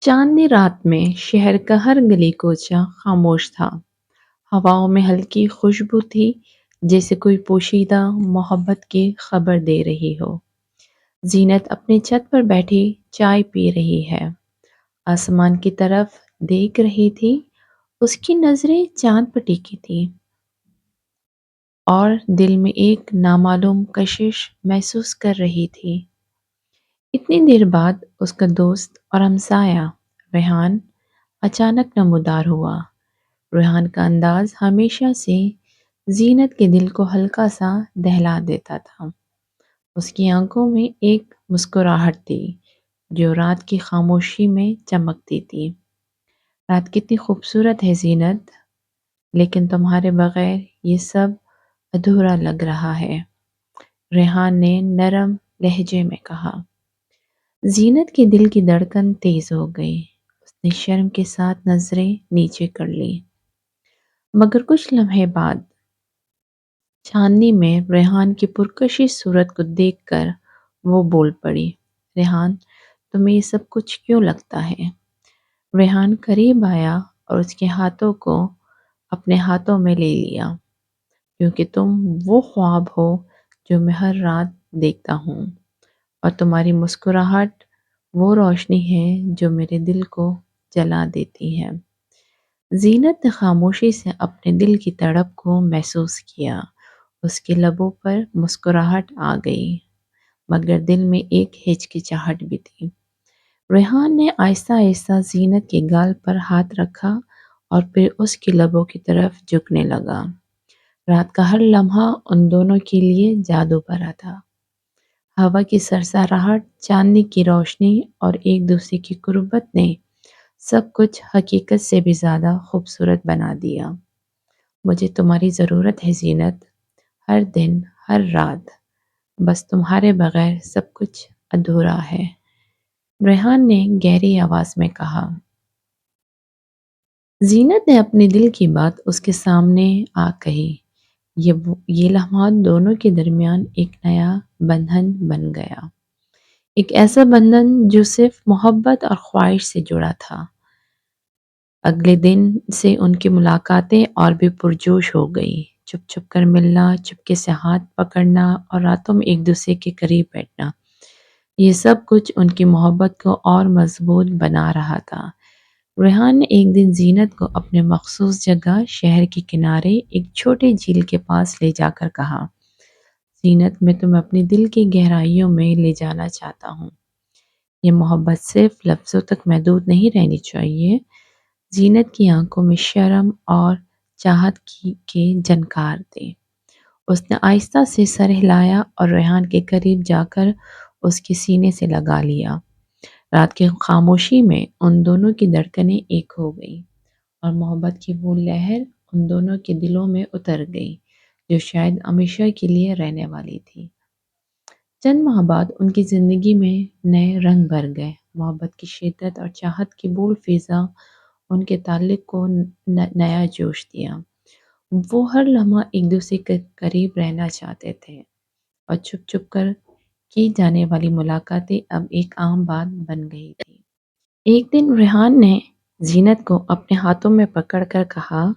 चांदनी रात में शहर का हर गली कोचा खामोश था। हवाओं में हल्की खुशबू थी, जैसे कोई पोशीदा मोहब्बत की खबर दे रही हो। जीनत अपनी छत पर बैठी चाय पी रही है, आसमान की तरफ देख रही थी। उसकी नजरें चांद पर टिकी थी और दिल में एक नामालूम कशिश महसूस कर रही थी। इतनी देर बाद उसका दोस्त और हमसाया रेहान अचानक नमूदार हुआ। रेहान का अंदाज हमेशा से जीनत के दिल को हल्का सा दहला देता था। उसकी आंखों में एक मुस्कुराहट थी जो रात की खामोशी में चमकती थी। रात कितनी खूबसूरत है जीनत, लेकिन तुम्हारे बगैर ये सब अधूरा लग रहा है, रेहान ने नरम लहजे में कहा। जीनत के दिल की धड़कन तेज हो गई। उसने शर्म के साथ नजरें नीचे कर ली, मगर कुछ लम्हे बाद चांदनी में रेहान की पुरकशिश सूरत को देखकर वो बोल पड़ी। रेहान, तुम्हें ये सब कुछ क्यों लगता है? रेहान करीब आया और उसके हाथों को अपने हाथों में ले लिया। क्योंकि तुम वो ख्वाब हो जो मैं हर रात देखता हूँ, और तुम्हारी मुस्कुराहट वो रोशनी है जो मेरे दिल को जला देती है। जीनत ने खामोशी से अपने दिल की तड़प को महसूस किया। उसके लबों पर मुस्कुराहट आ गई, मगर दिल में एक हिचकिचाहट भी थी। रेहान ने आहिस्ता आहिस्ता जीनत के गाल पर हाथ रखा और फिर उसके लबों की तरफ झुकने लगा। रात का हर लम्हा उन दोनों के लिए जादू भरा था। हवा की सरसराहट, चांदनी की रोशनी और एक दूसरे की कुर्बत ने सब कुछ हकीकत से भी ज़्यादा खूबसूरत बना दिया। मुझे तुम्हारी ज़रूरत है जीनत, हर दिन हर रात। बस तुम्हारे बगैर सब कुछ अधूरा है, रेहान ने गहरी आवाज में कहा। जीनत ने अपने दिल की बात उसके सामने आ कही। ये लम्हा दोनों के दरमियान एक नया बंधन बन गया। एक ऐसा बंधन जो सिर्फ मोहब्बत और ख्वाहिश से जुड़ा था। अगले दिन से उनकी मुलाकातें और भी पुरजोश हो गई। छुप छुप कर मिलना, चुपके से हाथ पकड़ना और रातों में एक दूसरे के करीब बैठना, ये सब कुछ उनकी मोहब्बत को और मजबूत बना रहा था। रेहान ने एक दिन जीनत को अपने मखसूस जगह शहर के किनारे एक छोटे झील के पास ले जाकर कहा, जीनत, मैं तुम्हें अपनी दिल की गहराइयों में ले जाना चाहता हूँ। ये मोहब्बत सिर्फ लफ्ज़ों तक महदूद नहीं रहनी चाहिए। जीनत की आंखों में शर्म और चाहत की के झनकार थे। उसने आहिस्ता से सर हिलाया और रेहान के करीब जाकर उसके सीने से लगा लिया। रात की खामोशी में उन दोनों की धड़कनें एक हो गई और मोहब्बत की वो लहर उन दोनों के दिलों में उतर गई जो शायद हमेशा के लिए रहने वाली थी। चंद माह बाद उनकी ज़िंदगी में नए रंग भर गए। मोहब्बत की शिद्दत और चाहत की बोल्ड फिज़ा उनके ताल्लुक़ को नया जोश दिया। वो हर लम्हा एक दूसरे के करीब रहना चाहते थे और छुप छुप कर की जाने वाली मुलाकातें अब एक आम बात बन गई थी। एक दिन रेहान ने जीनत को अपने हाथों में पकड़कर कहा,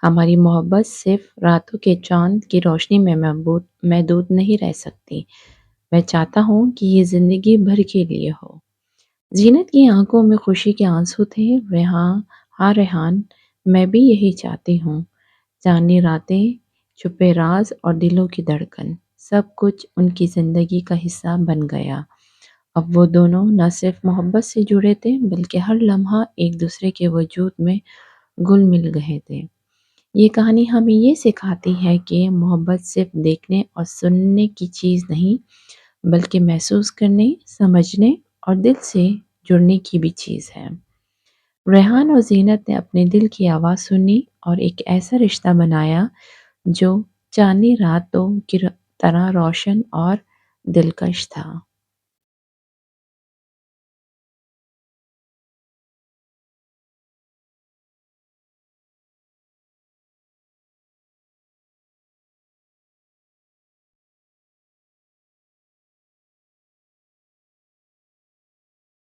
हमारी मोहब्बत सिर्फ रातों के चांद की रोशनी में महदूद नहीं रह सकती। मैं चाहता हूँ कि ये ज़िंदगी भर के लिए हो। जीनत की आंखों में खुशी के आंसू थे। हाँ रेहान, मैं भी यही चाहती हूँ। चांदनी रातें, छुपे राज और दिलों की धड़कन, सब कुछ उनकी ज़िंदगी का हिस्सा बन गया। अब वो दोनों न सिर्फ मोहब्बत से जुड़े थे, बल्कि हर लम्हा एक दूसरे के वजूद में घुल मिल गए थे। ये कहानी हमें ये सिखाती है कि मोहब्बत सिर्फ देखने और सुनने की चीज़ नहीं, बल्कि महसूस करने, समझने और दिल से जुड़ने की भी चीज़ है। रेहान और जीनत ने अपने दिल की आवाज़ सुनी और एक ऐसा रिश्ता बनाया जो चांदनी रातों की तरह रोशन और दिलकश था।